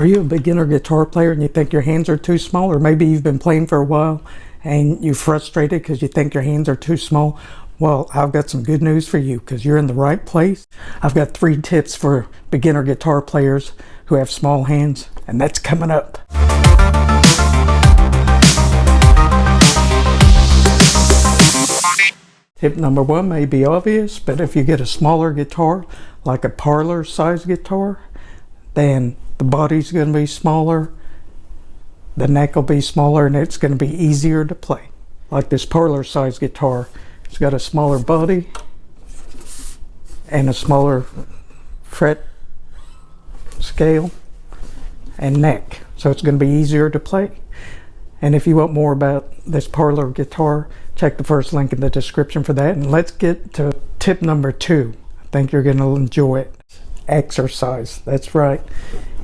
Are you a beginner guitar player and you think your hands are too small? Or maybe you've been playing for a while and you're frustrated because you think your hands are too small? Well, I've got some good news for you because you're in the right place. I've got 3 tips for beginner guitar players who have small hands, and that's coming up. Tip number 1 may be obvious, but if you get a smaller guitar, like a parlor size guitar, then the body's going to be smaller, the neck will be smaller, and it's going to be easier to play. Like this parlor size guitar, it's got a smaller body and a smaller fret scale and neck, so it's going to be easier to play. And if you want more about this parlor guitar, check the first link in the description for that. And let's get to tip number 2. I think you're going to enjoy it. Exercise. That's right.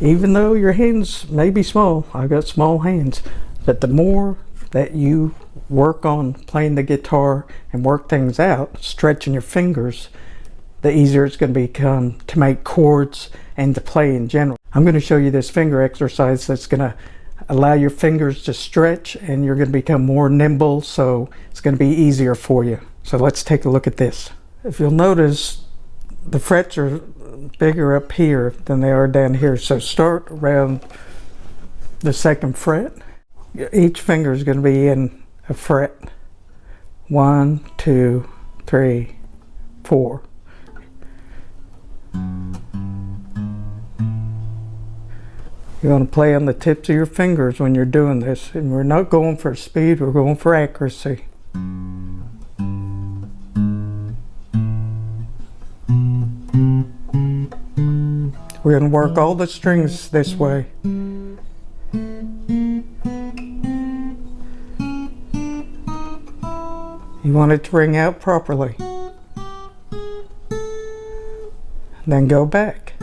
Even though your hands may be small, I've got small hands, but the more that you work on playing the guitar and work things out, stretching your fingers, the easier it's going to become to make chords and to play in general. I'm going to show you this finger exercise that's going to allow your fingers to stretch, and you're going to become more nimble, so it's going to be easier for you. So let's take a look at this. If you'll notice, the frets are bigger up here than they are down here, so start around the 2nd fret. Each finger is going to be in a fret. 1, 2, 3, 4. You want to play on the tips of your fingers when you're doing this, and we're not going for speed, we're going for accuracy. We're going to work all the strings this way. You want it to ring out properly. Then go back.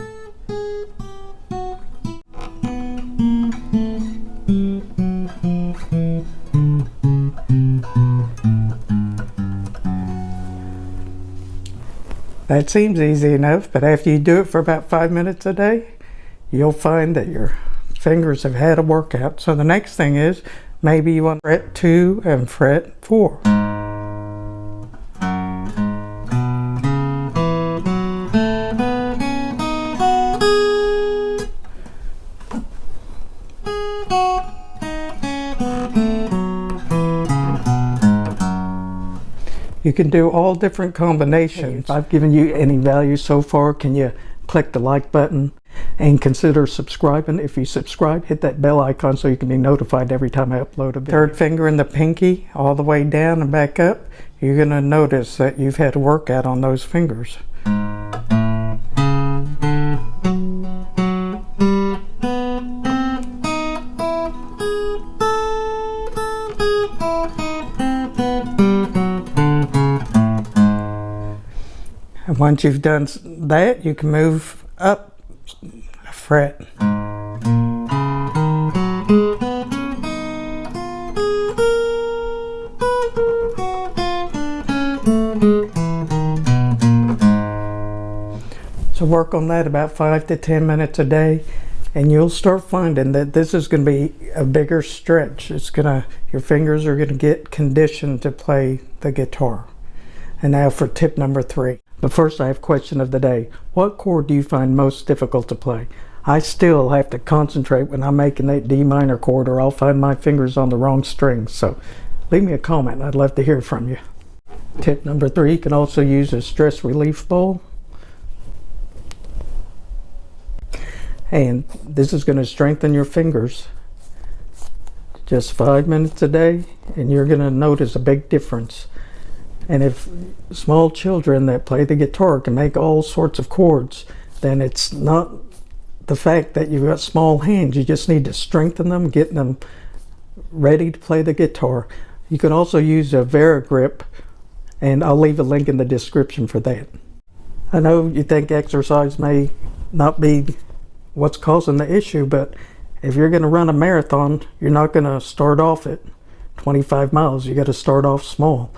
That seems easy enough, but after you do it for about 5 minutes a day, you'll find that your fingers have had a workout. So the next thing is, maybe you want fret 2 and fret 4. You can do all different combinations. If I've given you any value so far, can you click the like button and consider subscribing? If you subscribe, hit that bell icon so you can be notified every time I upload a video. 3rd finger in the pinky, all the way down and back up. You're going to notice that you've had a workout on those fingers. And once you've done that, you can move up a fret. So work on that about 5 to 10 minutes a day, and you'll start finding that this is going to be a bigger stretch. Your fingers are going to get conditioned to play the guitar. And now for tip number 3. But first, I have question of the day. What chord do you find most difficult to play? I still have to concentrate when I'm making that D minor chord, or I'll find my fingers on the wrong string. So leave me a comment. I'd love to hear from you. Tip number 3, you can also use a stress relief ball. And this is going to strengthen your fingers. Just 5 minutes a day, and you're going to notice a big difference. And if small children that play the guitar can make all sorts of chords, then it's not the fact that you've got small hands. You just need to strengthen them, get them ready to play the guitar. You can also use a Grip, and I'll leave a link in the description for that. I know you think exercise may not be what's causing the issue, but if you're going to run a marathon, you're not going to start off at 25 miles. You got to start off small.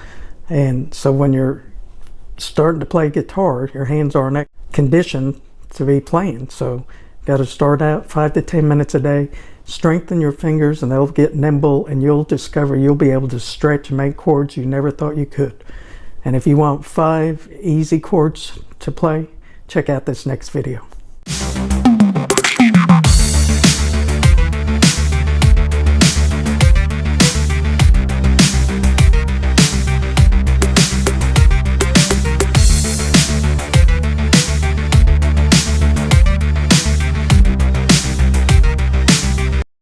And so when you're starting to play guitar, your hands aren't conditioned to be playing. So Got to start out 5 to 10 minutes a day. Strengthen your fingers and they'll get nimble, and you'll discover you'll be able to stretch and make chords you never thought you could. And if you want 5 easy chords to play, check out this next video.